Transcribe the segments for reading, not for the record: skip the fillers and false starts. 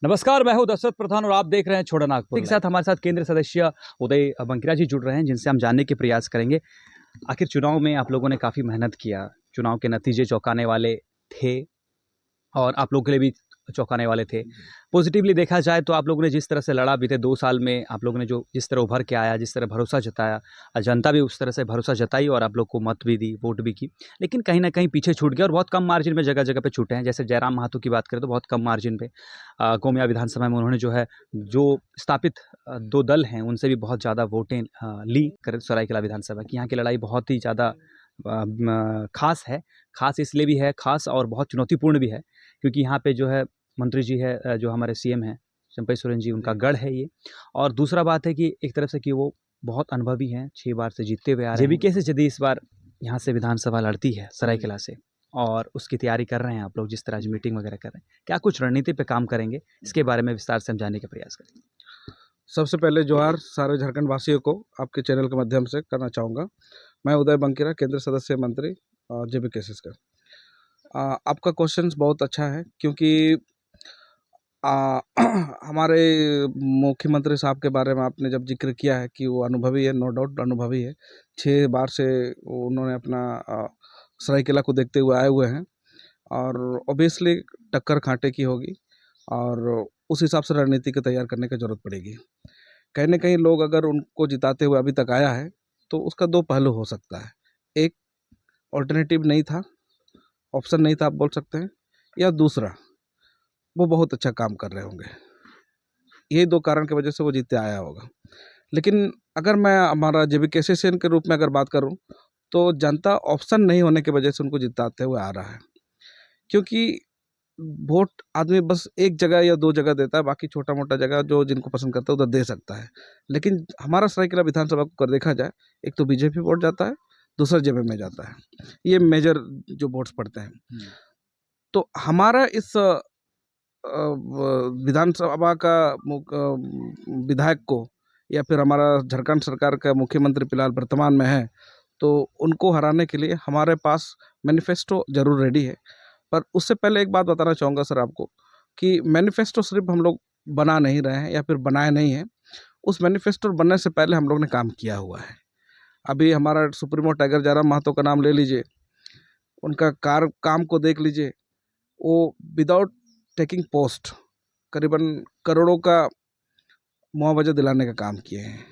नमस्कार, मैं हूं दशरथ प्रधान और आप देख रहे हैं छोटा नागपुर के साथ हमारे साथ केंद्र सदस्य उदय बंकिरा जी जुड़ रहे हैं, जिनसे हम जानने के प्रयास करेंगे। आखिर चुनाव में आप लोगों ने काफ़ी मेहनत किया, चुनाव के नतीजे चौंकाने वाले थे और आप लोगों के लिए भी चौंकाने वाले थे। पॉजिटिवली देखा जाए तो आप लोगों ने जिस तरह से लड़ा, बीते 2 साल में आप लोगों ने जो जिस तरह उभर के आया, जिस तरह भरोसा जताया, जनता भी उस तरह से भरोसा जताई और आप लोग को मत भी दी, वोट भी की। लेकिन कहीं न कहीं पीछे छूट गया और बहुत कम मार्जिन में जगह-जगह पे छूटे हैं। जैसे जयराम महतो की बात करें तो बहुत कम मार्जिन पे गोमिया विधानसभा में उन्होंने जो है, जो स्थापित 2 दल हैं, उनसे भी बहुत ज़्यादा वोटें ली कर सरायकेला विधानसभा की। यहाँ की लड़ाई बहुत ही ज़्यादा ख़ास है। ख़ास इसलिए भी है, ख़ास और बहुत चुनौतीपूर्ण भी है, क्योंकि यहाँ पे जो है मंत्री जी है, जो हमारे सीएम हैं चंपई सोरेन जी, उनका गढ़ है ये। और दूसरा बात है कि एक तरफ से कि वो बहुत अनुभवी हैं, 6 बार से जीतते हुए आ रहे हैं। जेबीके से यदि इस बार यहाँ से विधानसभा लड़ती है सरायकेला से और उसकी तैयारी कर रहे हैं आप लोग, जिस तरह आज मीटिंग वगैरह कर रहे हैं, क्या कुछ रणनीति पे काम करेंगे? इसके बारे में विस्तार से हम जानने का प्रयास करेंगे। सबसे पहले जोहार सारे झारखंड वासियों को आपके चैनल के माध्यम से करना चाहूँगा। मैं उदय बंकिरा, केंद्र सदस्य मंत्री जेबीकेएसएस का। आपका क्वेश्चन बहुत अच्छा है, क्योंकि हमारे मुख्यमंत्री साहब के बारे में आपने जब जिक्र किया है कि वो अनुभवी है, नो डाउट अनुभवी है। 6 बार से उन्होंने अपना सरायकेला को देखते हुए आए हुए हैं और ऑब्वियसली टक्कर कांटे की होगी और उस हिसाब से रणनीति को तैयार करने की ज़रूरत पड़ेगी। कहीं न कहीं लोग अगर उनको जिताते हुए अभी तक आया है, तो उसका 2 पहलू हो सकता है। एक, अल्टरनेटिव नहीं था, ऑप्शन नहीं था आप बोल सकते हैं, या दूसरा, वो बहुत अच्छा काम कर रहे होंगे। ये 2 कारण की वजह से वो जीतते आया होगा। लेकिन अगर मैं हमारा जेबीकेएसएस के रूप में अगर बात करूँ, तो जनता ऑप्शन नहीं होने की वजह से उनको जिताते हुए आ रहा है। क्योंकि वोट आदमी बस एक जगह या 2 जगह देता है, बाकी छोटा-मोटा जगह जो जिनको पसंद करता है उधर दे सकता है। लेकिन हमारा सरायकेला विधानसभा को अगर देखा जाए, एक तो बीजेपी वोट जाता है, दूसरा जेबी में जाता है। ये मेजर जो वोट्स पड़ते हैं। तो हमारा इस विधानसभा का विधायक को या फिर हमारा झारखंड सरकार का मुख्यमंत्री फिलहाल वर्तमान में है, तो उनको हराने के लिए हमारे पास मैनिफेस्टो ज़रूर रेडी है। पर उससे पहले एक बात बताना चाहूँगा सर आपको, कि मैनिफेस्टो सिर्फ हम लोग बना नहीं रहे हैं या फिर बनाए नहीं हैं। उस मैनिफेस्टो बनने से पहले हम लोग ने काम किया हुआ है। अभी हमारा सुप्रीमो टाइगर जयराम महतो का नाम ले लीजिए, उनका काम को देख लीजिए। वो विदाउट टेकिंग पोस्ट करीबन करोड़ों का मुआवजा दिलाने का काम किए हैं।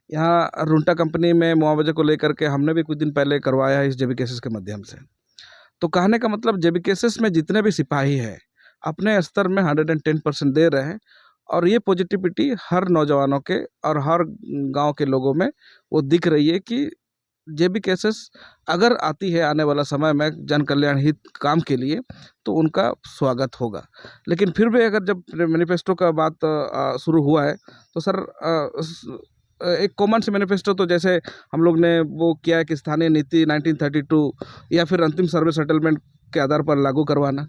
यहाँ रुंटा कंपनी में मुआवजे को लेकर के हमने भी कुछ दिन पहले करवाया है इस जेबीकेएसएस के माध्यम से। तो कहने का मतलब जेबीकेएसएस में जितने भी सिपाही हैं, अपने स्तर में 110% दे रहे हैं और ये पॉजिटिविटी हर नौजवानों के और हर गांव के लोगों में वो दिख रही है कि जेबीकेएसएस अगर आती है आने वाला समय में जन कल्याण हित काम के लिए, तो उनका स्वागत होगा। लेकिन फिर भी अगर जब मैनिफेस्टो का बात शुरू हुआ है, तो सर एक कॉमन से मैनिफेस्टो तो जैसे हम लोग ने वो किया है कि स्थानीय नीति 1932 या फिर अंतिम सर्वे सेटलमेंट के आधार पर लागू करवाना,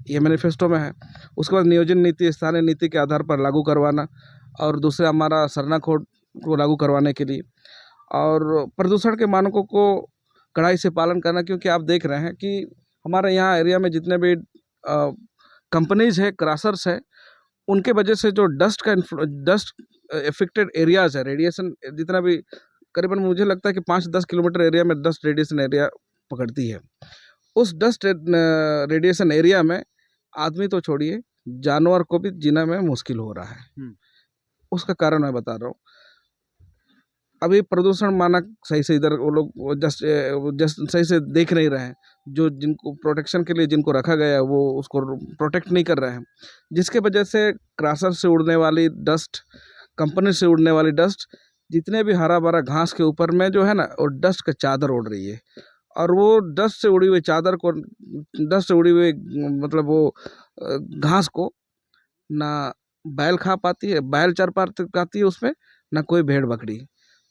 ये मैनिफेस्टो में है। उसके बाद नियोजन नीति स्थानीय नीति के आधार पर लागू करवाना और दूसरा हमारा सरना कोड को लागू करवाने के लिए, और प्रदूषण के मानकों को कड़ाई से पालन करना। क्योंकि आप देख रहे हैं कि हमारे यहाँ एरिया में जितने भी कंपनीज है, क्रशर्स है, उनके वजह से जो डस्ट इफेक्टेड एरियाज़ है, रेडिएशन जितना भी करीबन मुझे लगता है कि 5-10 किलोमीटर एरिया में डस्ट रेडिएशन एरिया पकड़ती है। उस डस्ट रेडिएशन एरिया में आदमी तो छोड़िए, जानवर को भी जीना में मुश्किल हो रहा है। उसका कारण मैं बता रहा हूँ। अभी प्रदूषण मानक सही से इधर वो लोग जस्ट सही से देख नहीं रहे हैं। जो जिनको प्रोटेक्शन के लिए जिनको रखा गया है, वो उसको प्रोटेक्ट नहीं कर रहे हैं, जिसके वजह से क्रशर से उड़ने वाली डस्ट, कंपनी से उड़ने वाली डस्ट, जितने भी हरा भरा घास के ऊपर में जो है ना, वो डस्ट का चादर उड़ रही है। और वो डस्ट से उड़ी हुई चादर को, डस्ट से उड़ी हुई मतलब वो घास को ना बैल खा पाती है, बैल चर पाती है उसमें, ना कोई भेड़ बकरी।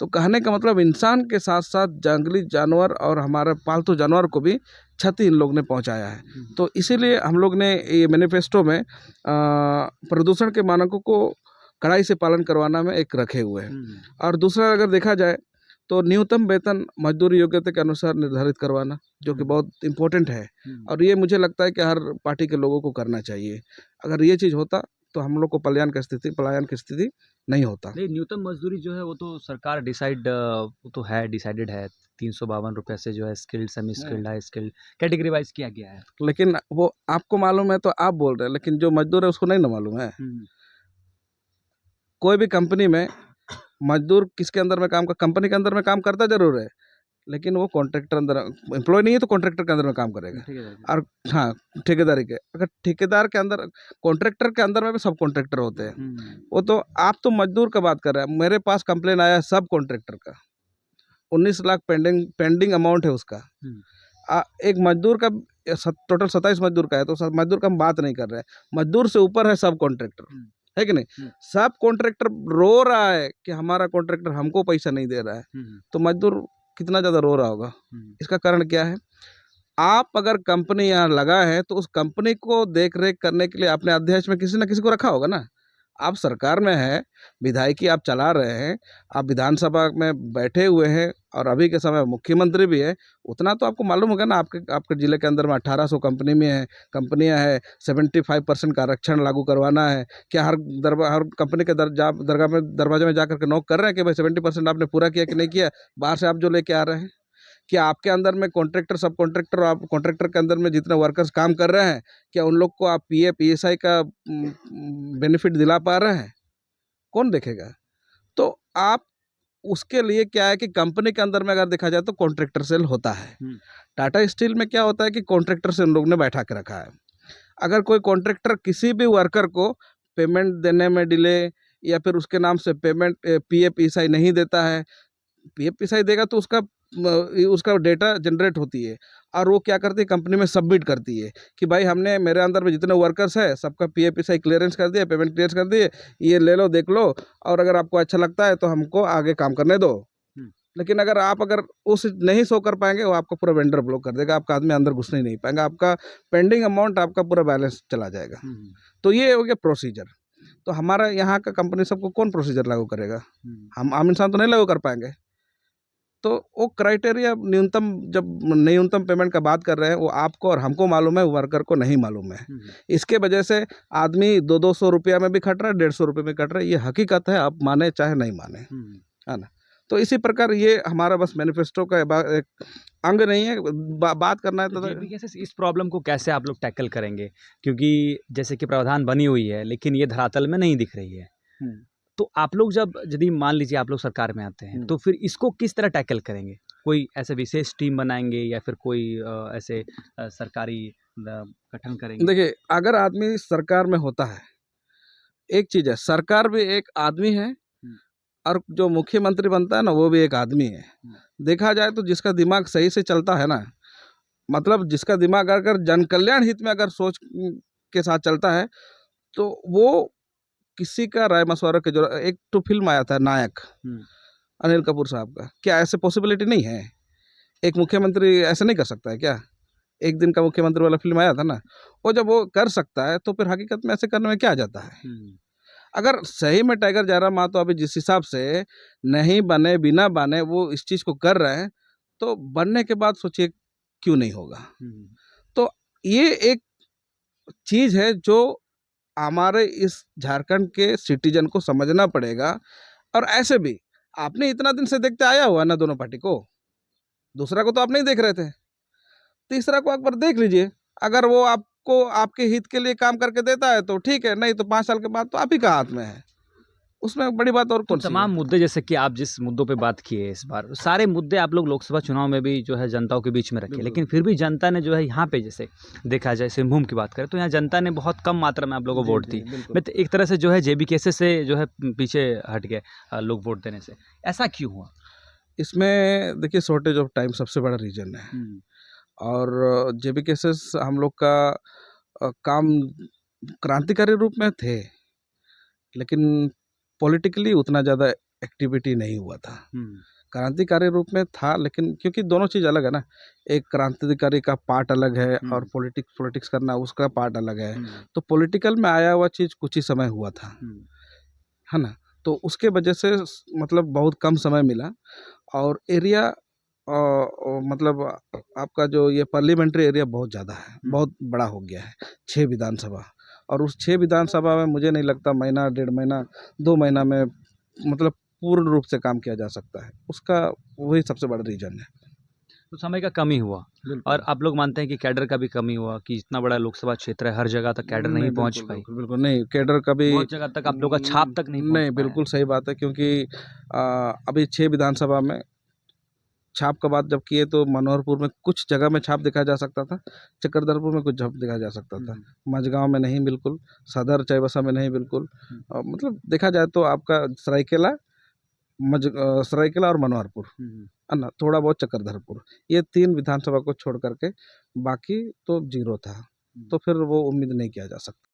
तो कहने का मतलब इंसान के साथ साथ जंगली जानवर और हमारे पालतू जानवर को भी क्षति इन लोग ने पहुंचाया है। तो इसीलिए हम लोग ने ये मैनिफेस्टो में प्रदूषण के मानकों को कड़ाई से पालन करवाना में एक रखे हुए हैं। और दूसरा अगर देखा जाए तो न्यूनतम वेतन मजदूरी योग्यता के अनुसार निर्धारित करवाना, जो कि बहुत इम्पोर्टेंट है, और ये मुझे लगता है कि हर पार्टी के लोगों को करना चाहिए। अगर ये चीज़ होता तो हम लोग को पलायन की स्थिति नहीं होता। नहीं, न्यूनतम मजदूरी जो है वो तो सरकार वो तो है, डिसाइडेड है। 352 रुपये से जो है skilled, semi skilled, high skilled category wise किया गया है। लेकिन वो आपको मालूम है तो आप बोल रहे हैं, लेकिन जो मजदूर है उसको नहीं ना मालूम है। कोई भी कंपनी में मजदूर किसके अंदर में कंपनी के अंदर में काम करता जरूर है, लेकिन वो कॉन्ट्रैक्टर अंदर एम्प्लॉय नहीं है तो कॉन्ट्रैक्टर के अंदर में काम करेगा। और हाँ, ठेकेदारी के, अगर ठेकेदार के अंदर, कॉन्ट्रैक्टर के अंदर में भी सब कॉन्ट्रैक्टर होते हैं। वो तो आप तो मजदूर का बात कर रहे हैं, मेरे पास कंप्लेन आया है सब कॉन्ट्रैक्टर का, 19 लाख पेंडिंग अमाउंट है उसका। एक मजदूर का टोटल 27 मजदूर का है, तो मजदूर का हम बात नहीं कर रहे हैं, मजदूर से ऊपर है सब कॉन्ट्रैक्टर, है कि नहीं। सब कॉन्ट्रैक्टर रो रहा है कि हमारा कॉन्ट्रैक्टर हमको पैसा नहीं दे रहा है, तो मजदूर कितना ज़्यादा रो रहा होगा। इसका कारण क्या है? आप अगर कंपनी यहाँ लगा है तो उस कंपनी को देख रेख करने के लिए अपने अध्यक्ष में किसी ना किसी को रखा होगा ना। आप सरकार में है, विधायकी आप चला रहे हैं, आप विधानसभा में बैठे हुए हैं और अभी के समय मुख्यमंत्री भी है, उतना तो आपको मालूम होगा ना। आपके ज़िले के अंदर में 1800 कंपनियां हैं, 75% का आरक्षण लागू करवाना है। क्या हर कंपनी के दरवाजे में जाकर के नॉक कर रहे हैं कि भाई 70% आपने पूरा किया कि नहीं किया? बाहर से आप जो लेके आ रहे हैं, क्या आपके अंदर में कॉन्ट्रैक्टर, सब कॉन्ट्रैक्टर और आप कॉन्ट्रैक्टर के अंदर में जितने वर्कर्स काम कर रहे हैं, क्या उन लोग को आप PF PSI का बेनिफिट दिला पा रहे हैं? कौन देखेगा? तो आप उसके लिए क्या है कि कंपनी के अंदर में अगर देखा जाए तो कॉन्ट्रैक्टर सेल होता है। टाटा स्टील में क्या होता है कि कॉन्ट्रैक्टर से उन लोग ने बैठा के रखा है। अगर कोई कॉन्ट्रैक्टर किसी भी वर्कर को पेमेंट देने में डिले, या फिर उसके नाम से पेमेंट PF PSI नहीं देता है, PF PSI देगा तो उसका डेटा जनरेट होती है, और वो क्या करती है, कंपनी में सबमिट करती है कि भाई हमने, मेरे अंदर में जितने वर्कर्स है सबका PF PSI क्लियरेंस कर दिया, पेमेंट क्लियर कर दिए, ये ले लो, देख लो, और अगर आपको अच्छा लगता है तो हमको आगे काम करने दो। लेकिन अगर उस नहीं शो कर पाएंगे, वो आपका पूरा वेंडर ब्लॉक कर देगा, आपका आदमी अंदर घुसने ही नहीं पाएगा, आपका पेंडिंग अमाउंट, आपका पूरा बैलेंस चला जाएगा। तो ये हो गया प्रोसीजर। तो हमारा यहाँ का कंपनी सबको कौन प्रोसीजर लागू करेगा? हम आम इंसान तो नहीं लागू कर पाएंगे। तो वो क्राइटेरिया न्यूनतम पेमेंट का बात कर रहे हैं, वो आपको और हमको मालूम है, वर्कर को नहीं मालूम है। इसके वजह से आदमी 200 रुपया में भी खट रहा है, 150 रुपये में कट रहा है। ये हकीकत है, आप माने चाहे नहीं माने, है ना। तो इसी प्रकार ये हमारा बस मैनिफेस्टो का एक अंग नहीं है, बात करना है। तो इस प्रॉब्लम को कैसे आप लोग टैकल करेंगे? क्योंकि जैसे कि प्रावधान बनी हुई है, लेकिन ये धरातल में नहीं दिख रही है। तो आप लोग यदि मान लीजिए आप लोग सरकार में आते हैं, तो फिर इसको किस तरह टैकल करेंगे? कोई ऐसे विशेष टीम बनाएंगे, या फिर कोई ऐसे सरकारी गठन करेंगे? देखिए, अगर आदमी सरकार में होता है, एक चीज़ है, सरकार भी एक आदमी है, और जो मुख्यमंत्री बनता है ना, वो भी एक आदमी है। देखा जाए तो जिसका दिमाग सही से चलता है ना, मतलब जिसका दिमाग अगर जन कल्याण हित में अगर सोच के साथ चलता है, तो वो किसी का राय मशवरा के जो, एक तो फिल्म आया था नायक, अनिल कपूर साहब का, क्या ऐसे पॉसिबिलिटी नहीं है? एक मुख्यमंत्री ऐसे नहीं कर सकता है क्या? एक दिन का मुख्यमंत्री वाला फिल्म आया था ना, वो जब वो कर सकता है तो फिर हकीकत में ऐसे करने में क्या जाता है? अगर सही में टाइगर जयराम मातो अभी जिस हिसाब से नहीं बने, बिना बने वो इस चीज़ को कर रहे हैं, तो बनने के बाद सोचिए क्यों नहीं होगा। तो ये एक चीज़ है जो हमारे इस झारखंड के सिटीजन को समझना पड़ेगा। और ऐसे भी आपने इतना दिन से देखते आया हुआ ना दोनों पार्टी को, दूसरा को तो आप नहीं देख रहे थे, तीसरा को एक बार देख लीजिए। अगर वो आपको आपके हित के लिए काम करके देता है तो ठीक है, नहीं तो 5 साल के बाद तो आप ही का हाथ में है, उसमें बड़ी बात और कौन सी है? तमाम मुद्दे, जैसे कि आप जिस मुद्दों पे बात किए इस बार, सारे मुद्दे आप लोग लोकसभा चुनाव में भी जो है जनताओं के बीच में रखे, लेकिन फिर भी जनता ने जो है यहाँ पे, जैसे देखा जाए सिंहभूम की बात करें तो यहाँ जनता ने बहुत कम मात्रा में आप लोगों को वोट दी। मैं एक तरह से जो है JB केसेस से जो है पीछे हट गए लोग वोट देने से। ऐसा क्यों हुआ? इसमें देखिए, शॉर्टेज ऑफ टाइम सबसे बड़ा रीजन है। और JB केसेस हम लोग का काम क्रांतिकारी रूप में थे, लेकिन पॉलिटिकली उतना ज़्यादा एक्टिविटी नहीं हुआ था। क्रांतिकारी रूप में था, लेकिन क्योंकि दोनों चीज़ अलग है ना, एक क्रांतिकारी का पार्ट अलग है और पॉलिटिक्स करना उसका पार्ट अलग है। तो पॉलिटिकल में आया हुआ चीज़ कुछ ही समय हुआ था, है ना। तो उसके वजह से मतलब बहुत कम समय मिला। और एरिया मतलब आपका जो ये पार्लियामेंट्री एरिया बहुत ज़्यादा है, बहुत बड़ा हो गया है, 6 विधानसभा। और उस 6 विधानसभा में मुझे नहीं लगता महीना, डेढ़ महीना, 2 महीना में मतलब पूर्ण रूप से काम किया जा सकता है। उसका वही सबसे बड़ा रीज़न है। तो समय का कमी हुआ और आप लोग मानते हैं कि कैडर का भी कमी हुआ कि इतना बड़ा लोकसभा क्षेत्र है, हर जगह तक कैडर नहीं पहुंच बिल्कुल, पाई। बिल्कुल, बिल्कुल नहीं, कैडर का भी बहुत जगह तक आप लोग का छाप तक नहीं पहुंच नहीं, पाया। बिल्कुल सही बात है क्योंकि अभी 6 विधानसभा में छाप का बात जब किए तो मनोहरपुर में कुछ जगह में छाप देखा जा सकता था, चक्रधरपुर में कुछ छाप देखा जा सकता था, माझगाँव में नहीं बिल्कुल, सदर चाईबासा में नहीं बिल्कुल। मतलब देखा जाए तो आपका सरायकेला और मनोहरपुर है ना, थोड़ा बहुत चक्रधरपुर, ये 3 विधानसभा को छोड़ कर के बाकी तो ज़ीरो था। तो फिर वो उम्मीद नहीं किया जा सकता।